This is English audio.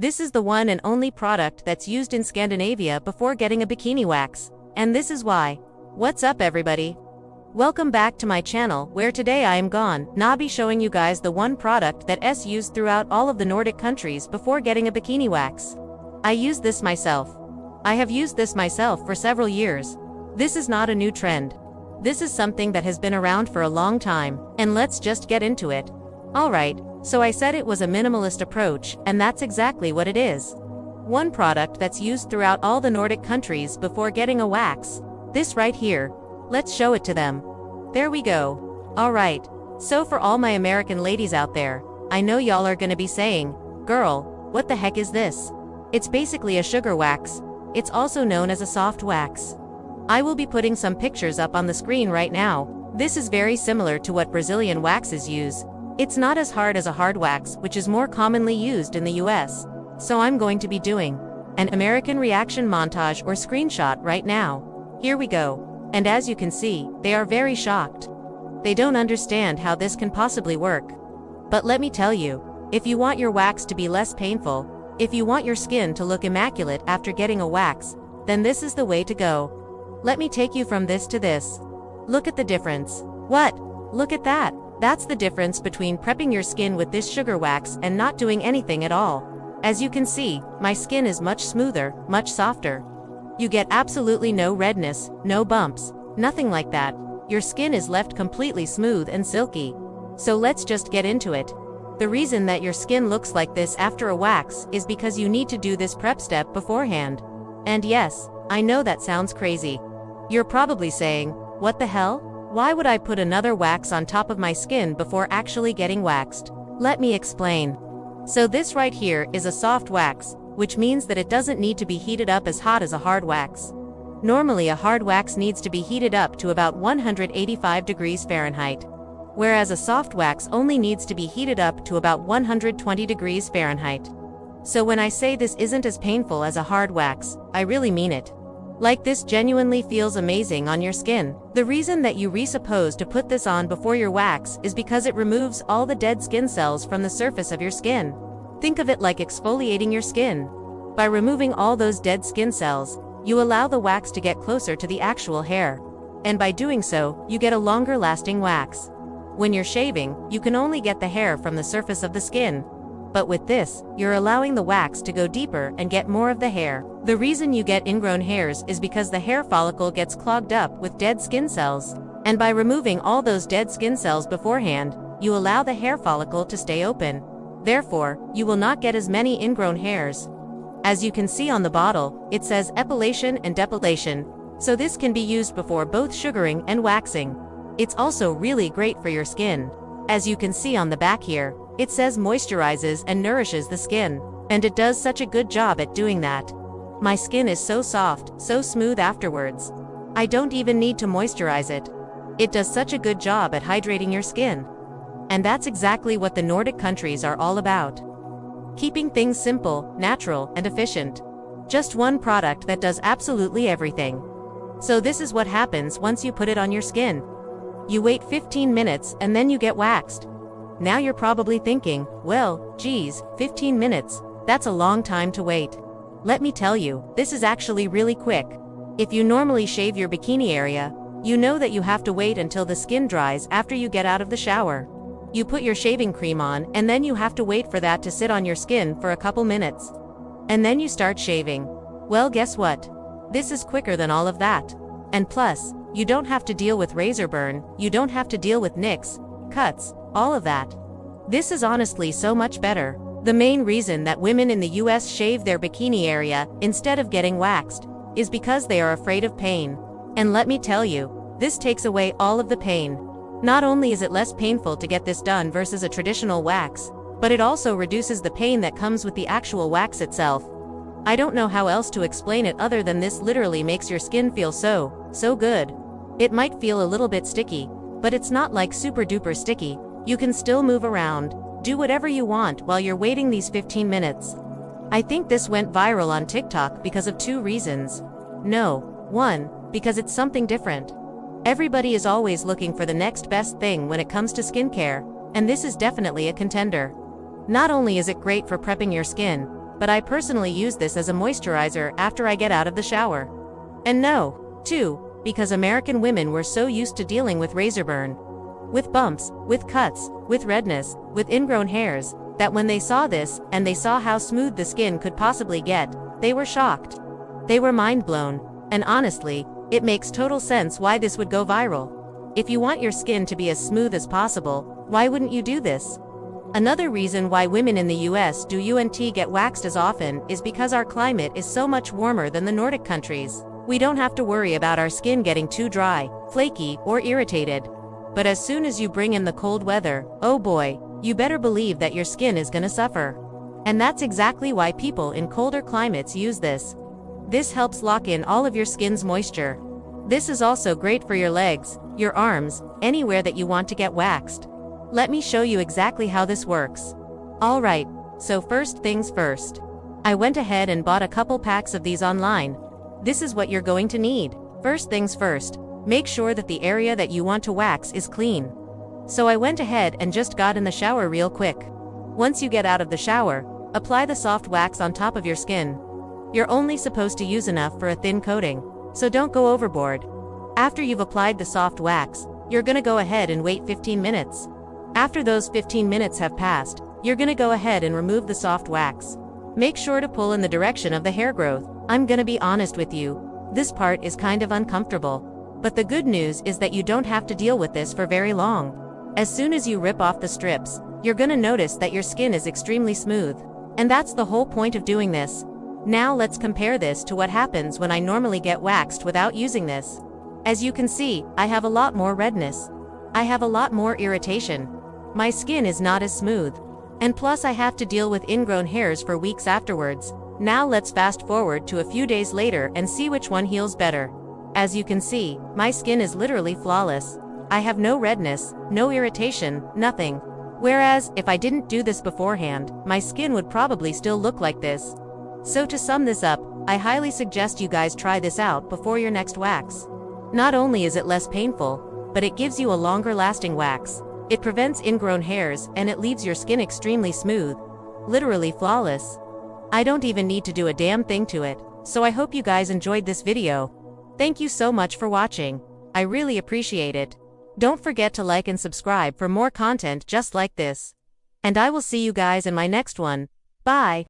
This is the one and only product that's used in Scandinavia before getting a bikini wax. And this is why. What's up everybody? Welcome back to my channel, where today I am gonna be showing you guys the one product that's used throughout all of the Nordic countries before getting a bikini wax. I use this myself. I have used this myself for several years. This is not a new trend. This is something that has been around for a long time, and let's just get into it. Alright, so I said it was a minimalist approach, and that's exactly what it is. One product that's used throughout all the Nordic countries before getting a wax. This right here. Let's show it to them. There we go. Alright, so for all my American ladies out there, I know y'all are gonna be saying, "Girl, what the heck is this?" It's basically a sugar wax. It's also known as a soft wax. I will be putting some pictures up on the screen right now. This is very similar to what Brazilian waxes use. It's not as hard as a hard wax, which is more commonly used in the US. So I'm going to be doing an American reaction montage or screenshot right now. Here we go. And as you can see, they are very shocked. They don't understand how this can possibly work. But let me tell you, if you want your wax to be less painful, if you want your skin to look immaculate after getting a wax, then this is the way to go. Let me take you from this to this. Look at the difference. What? Look at that. That's the difference between prepping your skin with this sugar wax and not doing anything at all. As you can see, my skin is much smoother, much softer. You get absolutely no redness, no bumps, nothing like that. Your skin is left completely smooth and silky. So let's just get into it. The reason that your skin looks like this after a wax is because you need to do this prep step beforehand. And yes, I know that sounds crazy. You're probably saying, what the hell? Why would I put another wax on top of my skin before actually getting waxed? Let me explain. So this right here is a soft wax, which means that it doesn't need to be heated up as hot as a hard wax. Normally a hard wax needs to be heated up to about 185 degrees Fahrenheit, whereas a soft wax only needs to be heated up to about 120 degrees Fahrenheit. So when I say this isn't as painful as a hard wax, I really mean it. Like this genuinely feels amazing on your skin. The reason that you supposed to put this on before your wax is because it removes all the dead skin cells from the surface of your skin. Think of it like exfoliating your skin. By removing all those dead skin cells, you allow the wax to get closer to the actual hair. And by doing so, you get a longer lasting wax. When you're shaving, you can only get the hair from the surface of the skin. But with this, you're allowing the wax to go deeper and get more of the hair. The reason you get ingrown hairs is because the hair follicle gets clogged up with dead skin cells. And by removing all those dead skin cells beforehand, you allow the hair follicle to stay open. Therefore, you will not get as many ingrown hairs. As you can see on the bottle, it says epilation and depilation, so this can be used before both sugaring and waxing. It's also really great for your skin. As you can see on the back here, it says moisturizes and nourishes the skin, and it does such a good job at doing that. My skin is so soft, so smooth afterwards. I don't even need to moisturize it. It does such a good job at hydrating your skin. And that's exactly what the Nordic countries are all about. Keeping things simple, natural, and efficient. Just one product that does absolutely everything. So this is what happens once you put it on your skin. You wait 15 minutes and then you get waxed. Now you're probably thinking, well, geez, 15 minutes, that's a long time to wait. Let me tell you, this is actually really quick. If you normally shave your bikini area, you know that you have to wait until the skin dries after you get out of the shower. You put your shaving cream on and then you have to wait for that to sit on your skin for a couple minutes. And then you start shaving. Well, guess what? This is quicker than all of that. And plus, you don't have to deal with razor burn, you don't have to deal with nicks, cuts, all of that. This is honestly so much better. The main reason that women in the US shave their bikini area instead of getting waxed is because they are afraid of pain. And let me tell you, this takes away all of the pain. Not only is it less painful to get this done versus a traditional wax, but it also reduces the pain that comes with the actual wax itself. I don't know how else to explain it other than this literally makes your skin feel so good. It might feel a little bit sticky, but it's not like super duper sticky. You can still move around, do whatever you want while you're waiting these 15 minutes. I think this went viral on TikTok because of two reasons. No, one, because it's something different. Everybody is always looking for the next best thing when it comes to skincare, and this is definitely a contender. Not only is it great for prepping your skin, but I personally use this as a moisturizer after I get out of the shower. And no, too, because American women were so used to dealing with razor burn, with bumps, with cuts, with redness, with ingrown hairs, that when they saw this, and they saw how smooth the skin could possibly get, they were shocked. They were mind blown, and honestly, it makes total sense why this would go viral. If you want your skin to be as smooth as possible, why wouldn't you do this? Another reason why women in the US don't get waxed as often is because our climate is so much warmer than the Nordic countries. We don't have to worry about our skin getting too dry, flaky, or irritated. But as soon as you bring in the cold weather, oh boy, you better believe that your skin is gonna suffer. And that's exactly why people in colder climates use this. This helps lock in all of your skin's moisture. This is also great for your legs, your arms, anywhere that you want to get waxed. Let me show you exactly how this works. Alright, so first things first. I went ahead and bought a couple packs of these online. This is what you're going to need. First things first, make sure that the area that you want to wax is clean. So I went ahead and just got in the shower real quick. Once you get out of the shower, apply the soft wax on top of your skin. You're only supposed to use enough for a thin coating, so don't go overboard. After you've applied the soft wax, you're gonna go ahead and wait 15 minutes. After those 15 minutes have passed, you're gonna go ahead and remove the soft wax. Make sure to pull in the direction of the hair growth. I'm gonna be honest with you, this part is kind of uncomfortable. But the good news is that you don't have to deal with this for very long. As soon as you rip off the strips, you're gonna notice that your skin is extremely smooth. And that's the whole point of doing this. Now let's compare this to what happens when I normally get waxed without using this. As you can see, I have a lot more redness. I have a lot more irritation. My skin is not as smooth. And plus I have to deal with ingrown hairs for weeks afterwards. Now let's fast forward to a few days later and see which one heals better. As you can see, my skin is literally flawless. I have no redness, no irritation, nothing. Whereas, if I didn't do this beforehand, my skin would probably still look like this. So to sum this up, I highly suggest you guys try this out before your next wax. Not only is it less painful, but it gives you a longer lasting wax. It prevents ingrown hairs and it leaves your skin extremely smooth. Literally flawless. I don't even need to do a damn thing to it, so I hope you guys enjoyed this video. Thank you so much for watching. I really appreciate it. Don't forget to like and subscribe for more content just like this. And I will see you guys in my next one. Bye.